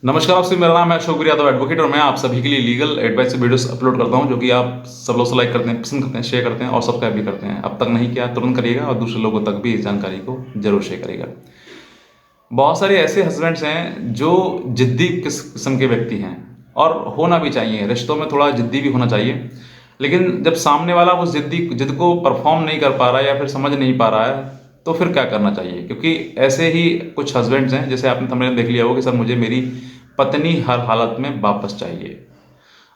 नमस्कार आपसे, मेरा नाम है अशोक यादव एडवोकेट और मैं आप सभी के लिए लीगल एडवाइस वीडियोस अपलोड करता हूं, जो कि आप सब लोग लाइक करते हैं, पसंद करते हैं, शेयर करते हैं और सब्सक्राइब भी करते हैं। अब तक नहीं किया तुरंत करिएगा और दूसरे लोगों तक भी इस जानकारी को जरूर शेयर करिएगा। बहुत सारे ऐसे हस्बैंड्स हैं जो जिद्दी किस्म के व्यक्ति हैं, और होना भी चाहिए। रिश्तों में थोड़ा जिद्दी भी होना चाहिए, लेकिन जब सामने वाला उस जिद को परफॉर्म नहीं कर पा रहा है या फिर समझ नहीं पा रहा है, तो फिर क्या करना चाहिए? क्योंकि ऐसे ही कुछ हस्बैंड्स हैं, जैसे आपने थंबनेल देख लिया होगा कि सर मुझे मेरी पत्नी हर हालत में वापस चाहिए।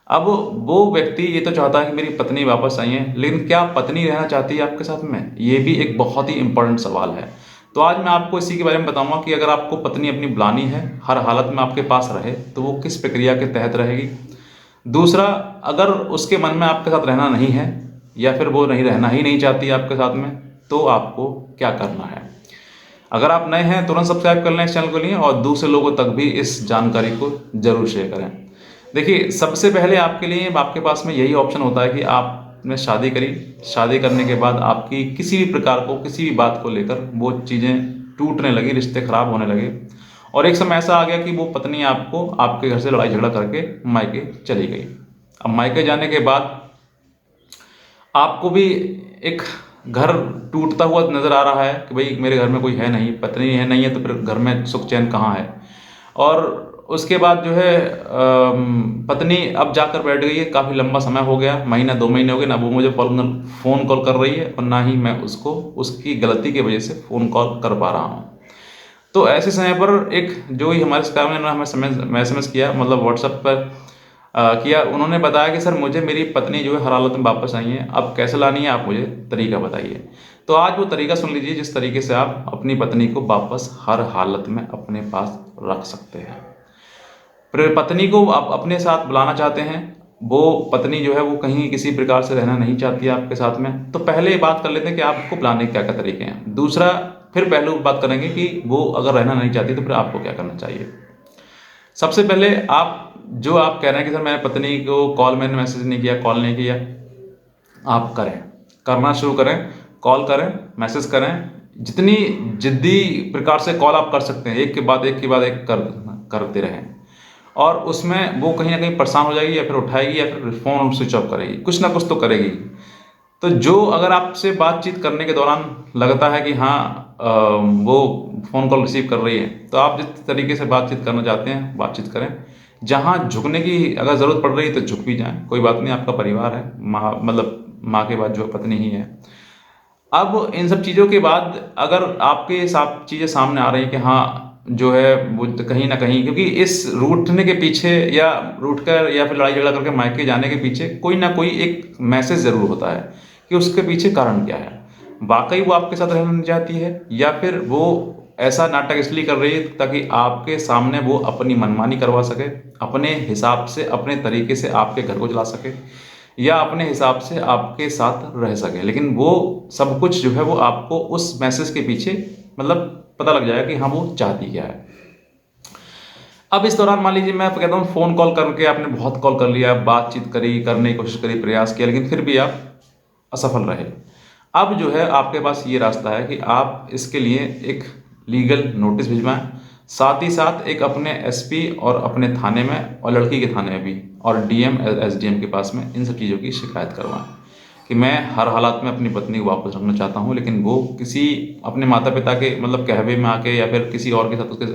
अब वो व्यक्ति ये तो चाहता है कि मेरी पत्नी वापस चाहिए, लेकिन क्या पत्नी रहना चाहती है आपके साथ में? ये भी एक बहुत ही इंपॉर्टेंट सवाल है। तो आज मैं आपको इसी के बारे में बताऊंगा कि अगर आपको पत्नी अपनी बुलानी है, हर हालत में आपके पास रहे, तो वो किस प्रक्रिया के तहत रहेगी। दूसरा, अगर उसके मन में आपके साथ रहना नहीं है या फिर वो नहीं रहना ही नहीं चाहती आपके साथ में, तो आपको क्या करना है। अगर आप नए हैं तुरंत सब्सक्राइब कर लें इस चैनल को लिए, और दूसरे लोगों तक भी इस जानकारी को जरूर शेयर करें। देखिए, सबसे पहले आपके लिए आपके पास में यही ऑप्शन होता है कि आपने शादी करी। शादी करने के बाद आपकी किसी भी प्रकार को, किसी भी बात को लेकर वो चीज़ें टूटने लगी, रिश्ते खराब होने लगे, और एक समय ऐसा आ गया कि वो पत्नी आपको आपके घर से लड़ाई झगड़ा करके मायके चली गई। अब मायके जाने के बाद आपको भी एक घर टूटता हुआ नजर आ रहा है कि भाई मेरे घर में कोई है नहीं, पत्नी है नहीं है, तो फिर घर में सुख चैन कहाँ है। और उसके बाद जो है पत्नी अब जाकर बैठ गई है, काफ़ी लंबा समय हो गया, महीना 2 महीने हो गए ना वो मुझे फ़ोन कॉल कर रही है और ना ही मैं उसको उसकी गलती की वजह से फ़ोन कॉल कर पा रहा हूँ। तो ऐसे समय पर एक जो ही हमारे स्टाफ ने हमें SMS किया, मतलब व्हाट्सएप पर किया। उन्होंने बताया कि सर मुझे मेरी पत्नी जो है हर हालत में वापस आई है, अब कैसे लानी है आप मुझे तरीका बताइए। तो आज वो तरीका सुन लीजिए जिस तरीके से आप अपनी पत्नी को वापस हर हालत में अपने पास रख सकते हैं। फिर पत्नी को आप अपने साथ बुलाना चाहते हैं, वो पत्नी जो है वो कहीं किसी प्रकार से रहना नहीं चाहती है आपके साथ में, तो पहले बात कर लेते हैं कि आपको बुलाने के क्या क्या तरीके हैं। दूसरा, फिर पहलू बात करेंगे कि वो अगर रहना नहीं चाहती तो फिर आपको क्या करना चाहिए। सबसे पहले आप कह रहे हैं कि सर मैंने पत्नी को कॉल, मैंने मैसेज नहीं किया, कॉल नहीं किया, आप करें, करना शुरू करें। कॉल करें, मैसेज करें, जितनी जिद्दी प्रकार से कॉल आप कर सकते हैं, एक के बाद एक के बाद एक करते रहें। और उसमें वो कहीं ना कहीं परेशान हो जाएगी, या फिर उठाएगी, या फिर फ़ोन स्विच ऑफ करेगी, कुछ ना कुछ तो करेगी। तो जो अगर आपसे बातचीत करने के दौरान लगता है कि हाँ वो फ़ोन कॉल रिसीव कर रही है, तो आप जिस तरीके से बातचीत करना चाहते हैं बातचीत करें। जहाँ झुकने की अगर ज़रूरत पड़ रही है तो झुक भी जाएं, कोई बात नहीं, आपका परिवार है, माँ मतलब माँ के बाद जो पत्नी ही है। अब इन सब चीज़ों के बाद अगर आपके साथ चीज़ें सामने आ रही हैं कि हाँ जो है वो तो कहीं ना कहीं, क्योंकि इस रूठने के पीछे या रूठ कर या फिर लड़ाई झगड़ा करके मायके जाने के पीछे कोई ना कोई एक मैसेज ज़रूर होता है कि उसके पीछे कारण क्या है। वाकई वो आपके साथ रहना नहीं चाहती है, या फिर वो ऐसा नाटक इसलिए कर रही है ताकि आपके सामने वो अपनी मनमानी करवा सके, अपने हिसाब से अपने तरीके से आपके घर को चला सके, या अपने हिसाब से आपके साथ रह सके। लेकिन वो सब कुछ जो है वो आपको उस मैसेज के पीछे मतलब पता लग जाएगा कि हाँ वो चाहती क्या है। अब इस दौरान मान लीजिए मैं कहता हूँ फ़ोन कॉल करके आपने बहुत कॉल कर लिया, बातचीत करी, करने की कोशिश करी, प्रयास किया, लेकिन फिर भी आप असफल रहे। अब जो है आपके पास ये रास्ता है कि आप इसके लिए एक लीगल नोटिस भिजवाएं, साथ ही साथ एक अपने SP और अपने थाने में और लड़की के थाने में भी, और DM SDM के पास में इन सब चीज़ों की शिकायत करवाएं कि मैं हर हालात में अपनी पत्नी को वापस रखना चाहता हूँ, लेकिन वो किसी अपने माता पिता के मतलब कहवे में आके या फिर किसी और के साथ उसके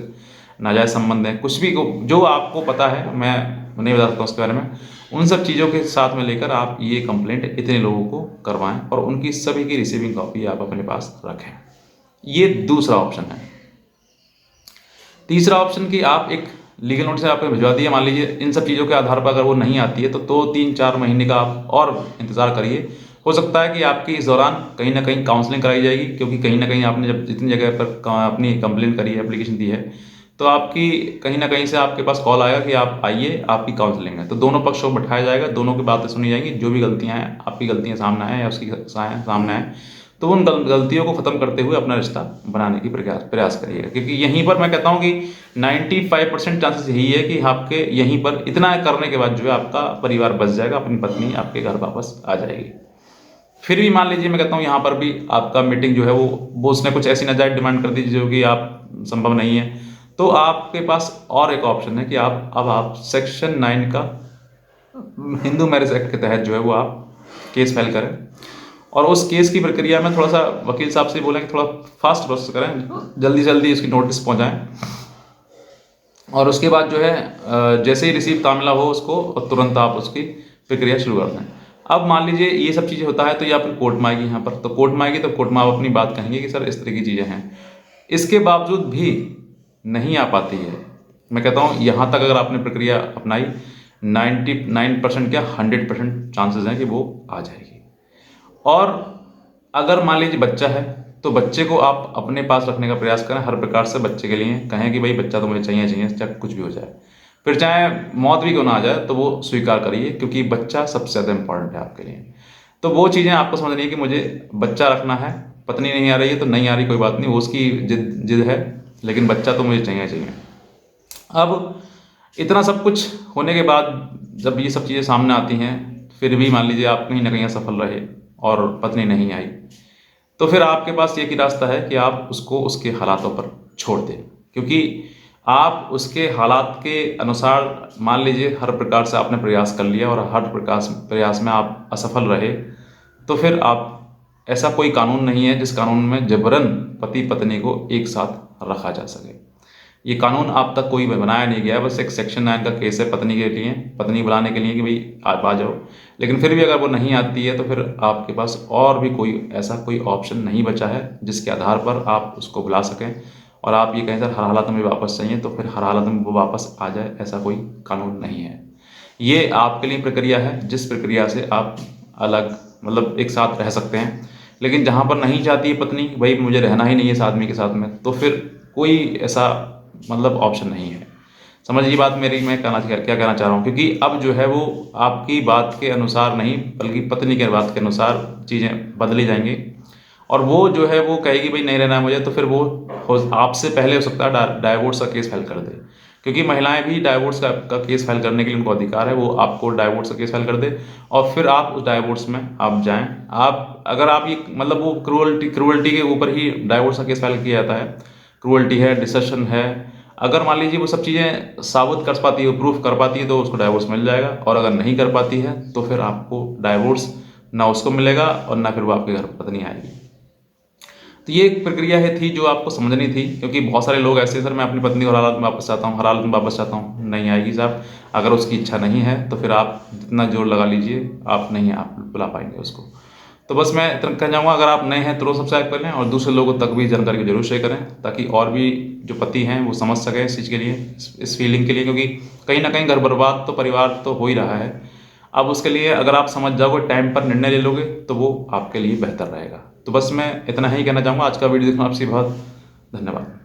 नाजायज़ संबंध है, कुछ भी को जो आपको पता है, मैं नहीं बता सकता उसके बारे में, उन सब चीज़ों के साथ में लेकर आप ये कंप्लेंट इतने लोगों को करवाएं और उनकी सभी की रिसीविंग कॉपी आप अपने पास रखें। ये दूसरा ऑप्शन है। तीसरा ऑप्शन कि आप एक लीगल नोटिस आपने भिजवा दिया, मान लीजिए इन सब चीज़ों के आधार पर अगर वो नहीं आती है तो 2 3 4 महीने का आप और इंतज़ार करिए। हो सकता है कि आपकी इस दौरान कहीं ना कहीं काउंसलिंग कराई जाएगी, क्योंकि कहीं ना कहीं आपने जब जितनी जगह पर अपनी कंप्लेंट करी है, एप्लीकेशन दी है, तो आपकी कहीं ना कहीं से आपके पास कॉल आएगा कि आप आइए, आपकी काउंसलिंग है। तो दोनों पक्षों को बैठाया जाएगा, दोनों की बातें सुनी जाएंगी, जो भी गलतियाँ हैं, आपकी गलतियाँ सामने आए या उसकी सामने आए, तो उन गलतियों को ख़त्म करते हुए अपना रिश्ता बनाने की प्रयास करिएगा। क्योंकि यहीं पर मैं कहता हूँ कि 95% चांसेस यही है कि आपके यहीं पर इतना करने के बाद जो है आपका परिवार बच जाएगा, अपनी पत्नी आपके घर वापस आ जाएगी। फिर भी मान लीजिए मैं कहता हूँ यहाँ पर भी आपका मीटिंग जो है वो उसने कुछ ऐसी नाजायज डिमांड कर दी जो कि आप संभव नहीं है, तो आपके पास और एक ऑप्शन है कि आप सेक्शन 9 का हिंदू मैरिज एक्ट के तहत जो है वो आप केस फाइल करें, और उस केस की प्रक्रिया में थोड़ा सा वकील साहब से बोलें कि थोड़ा फास्ट प्रोसेस करें, जल्दी जल्दी उसकी नोटिस पहुंचाएं, और उसके बाद जो है जैसे ही रिसीव तामिला हो उसको तुरंत आप उसकी प्रक्रिया शुरू कर दें। अब मान लीजिए ये सब चीज़ें होता है तो ये आपकी कोर्ट में आएगी, यहाँ पर तो कोर्ट में आएगी, तो कोर्ट में आप अपनी बात कहेंगे कि सर इस तरह की चीज़ें हैं। इसके बावजूद भी नहीं आ पाती है, मैं कहता हूँ यहाँ तक अगर आपने प्रक्रिया अपनाई 99% क्या 100% चांसेस हैं कि वो आ जाएगी। और अगर मान लीजिए बच्चा है तो बच्चे को आप अपने पास रखने का प्रयास करें, हर प्रकार से बच्चे के लिए कहें कि भाई बच्चा तो मुझे चाहिए चाहिए, चाहे कुछ भी हो जाए, फिर चाहे मौत भी क्यों ना आ जाए तो वो स्वीकार करिए, क्योंकि बच्चा सबसे ज़्यादा इंपॉर्टेंट है आपके लिए। तो वो चीज़ें आपको समझनी है कि मुझे बच्चा रखना है, पत्नी नहीं आ रही है तो नहीं आ रही, कोई बात नहीं, वो उसकी जिद है, लेकिन बच्चा तो मुझे चाहिए चाहिए। अब इतना सब कुछ होने के बाद जब ये सब चीज़ें सामने आती हैं, फिर भी मान लीजिए आप कहीं ना कहीं असफल रहे और पत्नी नहीं आई, तो फिर आपके पास एक ही रास्ता है कि आप उसको उसके हालातों पर छोड़ दें, क्योंकि आप उसके हालात के अनुसार मान लीजिए हर प्रकार से आपने प्रयास कर लिया और हर प्रयास में आप असफल रहे, तो फिर आप ऐसा कोई कानून नहीं है जिस कानून में जबरन पति पत्नी को एक साथ रखा जा सके। ये कानून अब तक कोई बनाया नहीं गया है, बस एक सेक्शन 9 का केस है पत्नी के लिए, पत्नी बुलाने के लिए कि भाई आप आ जाओ, लेकिन फिर भी अगर वो नहीं आती है तो फिर आपके पास और भी कोई ऐसा कोई ऑप्शन नहीं बचा है जिसके आधार पर आप उसको बुला सकें और आप ये कहें सर हर हालत में वापस चाहिए तो फिर हर हालत में वो वापस आ जाए, ऐसा कोई कानून नहीं है। ये आपके लिए प्रक्रिया है जिस प्रक्रिया से आप अलग मतलब एक साथ रह सकते हैं, लेकिन जहाँ पर नहीं चाहती है पत्नी भाई मुझे रहना ही नहीं है इस आदमी के साथ में, तो फिर कोई ऐसा मतलब ऑप्शन नहीं है। समझिए बात मेरी, मैं क्या कहना चाह रहा हूँ, क्योंकि अब जो है वो आपकी बात के अनुसार नहीं बल्कि पत्नी के बात के अनुसार चीज़ें बदली जाएंगी, और वो जो है वो कहेगी भाई नहीं रहना है मुझे, तो फिर वो आपसे पहले हो सकता है डाइवोर्स का केस फाइल कर दे, क्योंकि महिलाएं भी डाइवोर्स का केस फाइल करने के लिए उनको अधिकार है, वो आपको डाइवोर्स का केस फाइल कर दे और फिर आप उस डाइवोर्स में आप जाएं। आप अगर आप ये मतलब वो क्रूअल्टी के ऊपर ही डाइवोर्स का केस फाइल किया जाता है, क्रूअल्टी है, डिसेशन है, अगर मान लीजिए वो सब चीज़ें साबित कर पाती है, प्रूफ कर पाती है तो उसको डाइवोर्स मिल जाएगा, और अगर नहीं कर पाती है तो फिर आपको डाइवोर्स ना उसको मिलेगा और ना फिर वो आपके घर पत्नी आएगी। तो ये एक प्रक्रिया है थी जो आपको समझनी थी, क्योंकि बहुत सारे लोग ऐसे सर मैं अपनी पत्नी को हर हालत में वापस चाहता हूँ, हर हालत में वापस चाहता हूँ, नहीं आएगी साहब। अगर उसकी इच्छा नहीं है तो फिर आप जितना जोर लगा लीजिए आप नहीं आप बुला पाएंगे उसको। तो बस मैं इतना कहना चाहूँगा, अगर आप नए हैं तो सब्सक्राइब कर लें और दूसरे लोगों तक भी जानकारी को जरूर शेयर करें, ताकि और भी जो पति हैं वो समझ सकें इस चीज़ के लिए, इस फीलिंग के लिए, क्योंकि कहीं ना कहीं घर बर्बाद तो परिवार तो हो ही रहा है। अब उसके लिए अगर आप समझ जाओगे, टाइम पर निर्णय ले लोगे तो वो आपके लिए बेहतर रहेगा। तो बस मैं इतना ही कहना चाहूँगा। आज का वीडियो देखना आपसे बहुत धन्यवाद।